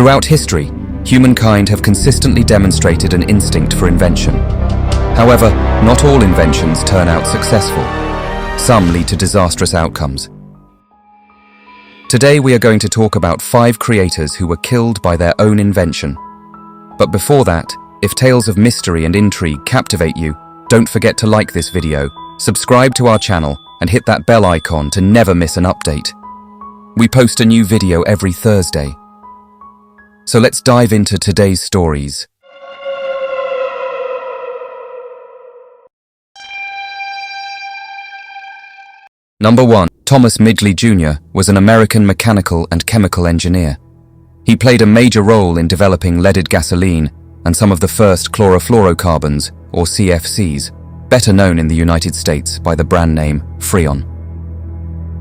Throughout history, humankind have consistently demonstrated an instinct for invention. However, not all inventions turn out successful. Some lead to disastrous outcomes. Today we are going to talk about 5 creators who were killed by their own invention. But before that, if tales of mystery and intrigue captivate you, don't forget to like this video, subscribe to our channel, and hit that bell icon to never miss an update. We post a new video every Thursday. So let's dive into today's stories. Number 1. Thomas Midgley Jr. was an American mechanical and chemical engineer. He played a major role in developing leaded gasoline and some of the first chlorofluorocarbons, or CFCs, better known in the United States by the brand name Freon.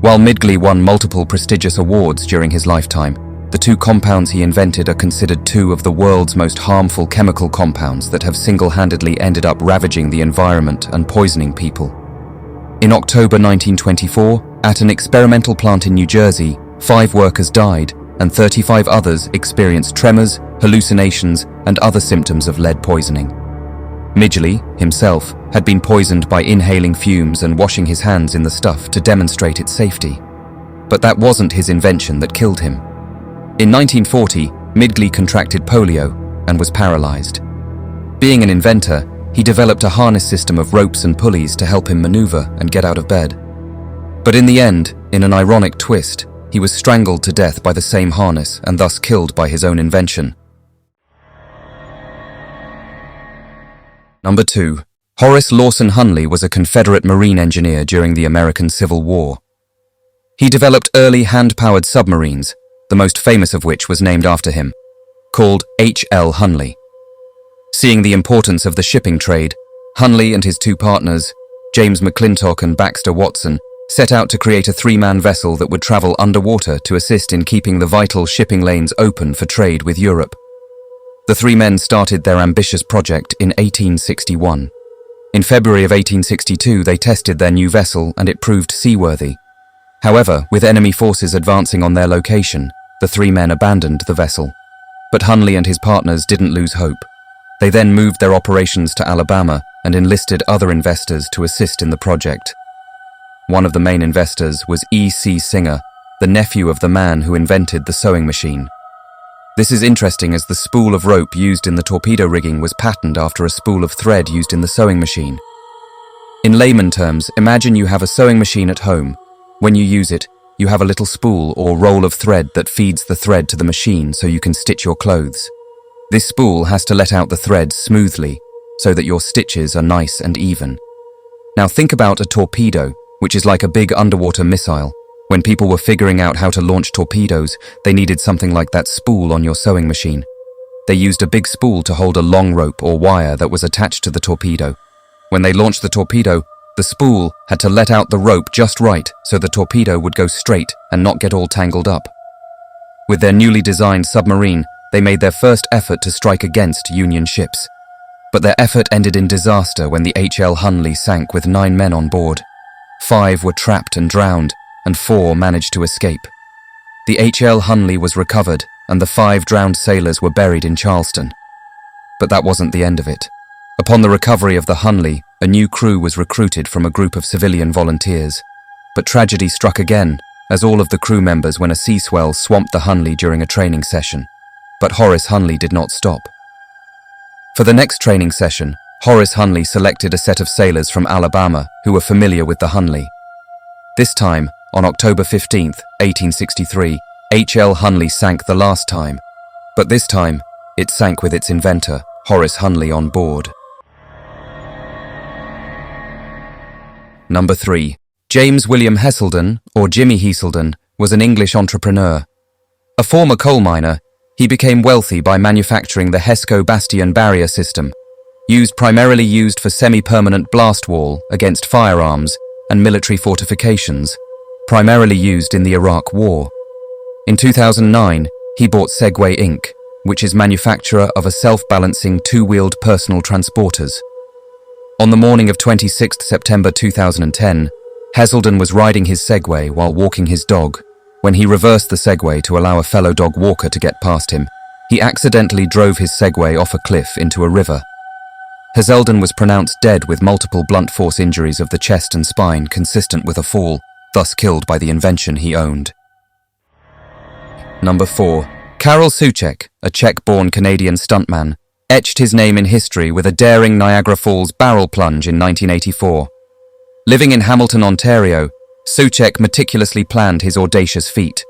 While Midgley won multiple prestigious awards during his lifetime, the 2 compounds he invented are considered 2 of the world's most harmful chemical compounds that have single-handedly ended up ravaging the environment and poisoning people. In October 1924, at an experimental plant in New Jersey, 5 workers died and 35 others experienced tremors, hallucinations, and other symptoms of lead poisoning. Midgley, himself, had been poisoned by inhaling fumes and washing his hands in the stuff to demonstrate its safety. But that wasn't his invention that killed him. In 1940, Midgley contracted polio and was paralyzed. Being an inventor, he developed a harness system of ropes and pulleys to help him maneuver and get out of bed. But in the end, in an ironic twist, he was strangled to death by the same harness and thus killed by his own invention. Number 2. Horace Lawson Hunley was a Confederate Marine engineer during the American Civil War. He developed early hand-powered submarines, the most famous of which was named after him, called H.L. Hunley. Seeing the importance of the shipping trade, Hunley and his 2 partners, James McClintock and Baxter Watson, set out to create a 3-man vessel that would travel underwater to assist in keeping the vital shipping lanes open for trade with Europe. The 3 men started their ambitious project in 1861. In February of 1862, they tested their new vessel and it proved seaworthy. However, with enemy forces advancing on their location, the 3 men abandoned the vessel. But Hunley and his partners didn't lose hope. They then moved their operations to Alabama and enlisted other investors to assist in the project. One of the main investors was E.C. Singer, the nephew of the man who invented the sewing machine. This is interesting as the spool of rope used in the torpedo rigging was patterned after a spool of thread used in the sewing machine. In layman terms, imagine you have a sewing machine at home. When you use it, you have a little spool or roll of thread that feeds the thread to the machine so you can stitch your clothes. This spool has to let out the thread smoothly so that your stitches are nice and even. Now think about a torpedo, which is like a big underwater missile. When people were figuring out how to launch torpedoes, they needed something like that spool on your sewing machine. They used a big spool to hold a long rope or wire that was attached to the torpedo. When they launched the torpedo, the spool had to let out the rope just right so the torpedo would go straight and not get all tangled up. With their newly designed submarine, they made their first effort to strike against Union ships. But their effort ended in disaster when the H.L. Hunley sank with 9 men on board. 5 were trapped and drowned, and 4 managed to escape. The H.L. Hunley was recovered, and the 5 drowned sailors were buried in Charleston. But that wasn't the end of it. Upon the recovery of the Hunley, a new crew was recruited from a group of civilian volunteers. But tragedy struck again, as all of the crew members when a sea swell swamped the Hunley during a training session. But Horace Hunley did not stop. For the next training session, Horace Hunley selected a set of sailors from Alabama who were familiar with the Hunley. This time, on October 15, 1863, H.L. Hunley sank the last time. But this time, it sank with its inventor, Horace Hunley, on board. Number 3. James William Heselden, or Jimmy Heselden, was an English entrepreneur. A former coal miner, he became wealthy by manufacturing the Hesco Bastion barrier system, primarily used for semi-permanent blast wall against firearms and military fortifications, primarily used in the Iraq War. In 2009, he bought Segway Inc., which is manufacturer of a self-balancing 2-wheeled personal transporters. On the morning of 26 September 2010, Heselden was riding his Segway while walking his dog. When he reversed the Segway to allow a fellow dog walker to get past him, he accidentally drove his Segway off a cliff into a river. Hazelden was pronounced dead with multiple blunt force injuries of the chest and spine consistent with a fall, thus killed by the invention he owned. Number 4. Karel Souček, a Czech-born Canadian stuntman, etched his name in history with a daring Niagara Falls barrel plunge in 1984. Living in Hamilton, Ontario, Souček meticulously planned his audacious feat.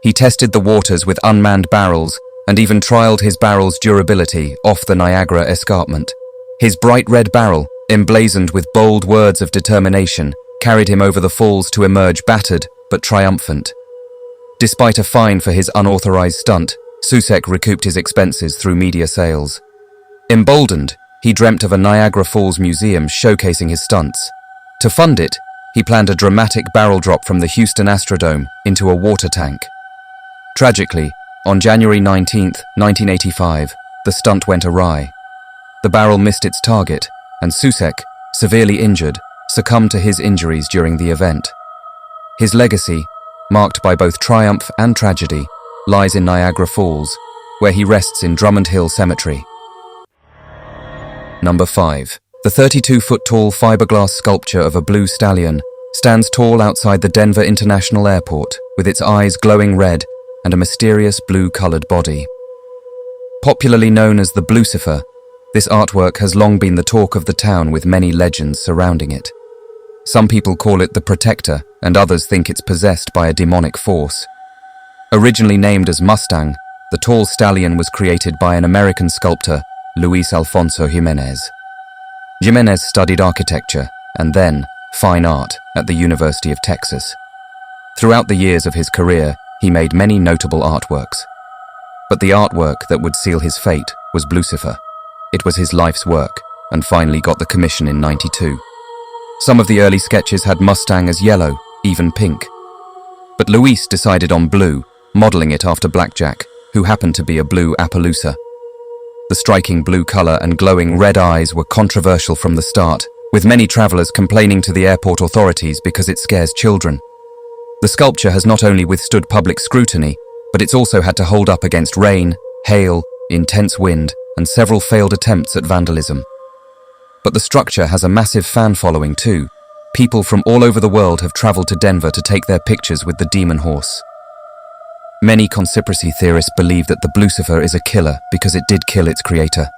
He tested the waters with unmanned barrels and even trialed his barrel's durability off the Niagara escarpment. His bright red barrel, emblazoned with bold words of determination, carried him over the falls to emerge battered but triumphant. Despite a fine for his unauthorized stunt, Souček recouped his expenses through media sales. Emboldened, he dreamt of a Niagara Falls museum showcasing his stunts. To fund it, he planned a dramatic barrel drop from the Houston Astrodome into a water tank. Tragically, on January 19, 1985, the stunt went awry. The barrel missed its target, and Souček, severely injured, succumbed to his injuries during the event. His legacy, marked by both triumph and tragedy, lies in Niagara Falls, where he rests in Drummond Hill Cemetery. Number 5. The 32-foot-tall fiberglass sculpture of a blue stallion stands tall outside the Denver International Airport, with its eyes glowing red and a mysterious blue-colored body. Popularly known as the Blucifer, this artwork has long been the talk of the town with many legends surrounding it. Some people call it the Protector, and others think it's possessed by a demonic force. Originally named as Mustang, the tall stallion was created by an American sculptor, Luis Alfonso Jimenez. Jimenez studied architecture and then fine art at the University of Texas. Throughout the years of his career, he made many notable artworks. But the artwork that would seal his fate was Blucifer. It was his life's work, and finally got the commission in '92. Some of the early sketches had Mustang as yellow, even pink. But Luis decided on blue, modeling it after Blackjack, who happened to be a blue Appaloosa. The striking blue color and glowing red eyes were controversial from the start, with many travelers complaining to the airport authorities because it scares children. The sculpture has not only withstood public scrutiny, but it's also had to hold up against rain, hail, intense wind, and several failed attempts at vandalism. But the structure has a massive fan following too. People from all over the world have traveled to Denver to take their pictures with the demon horse. Many conspiracy theorists believe that the Blucifer is a killer because it did kill its creator.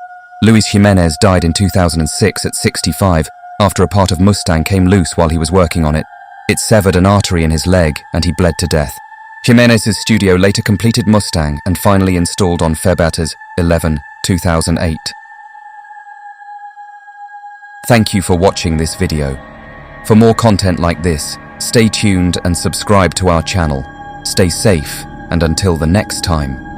Luis Jimenez died in 2006 at 65 after a part of Mustang came loose while he was working on it. It severed an artery in his leg and he bled to death. Jimenez's studio later completed Mustang and finally installed on February 11, 2008. Thank you for watching this video. For more content like this, stay tuned and subscribe to our channel. Stay safe, and until the next time.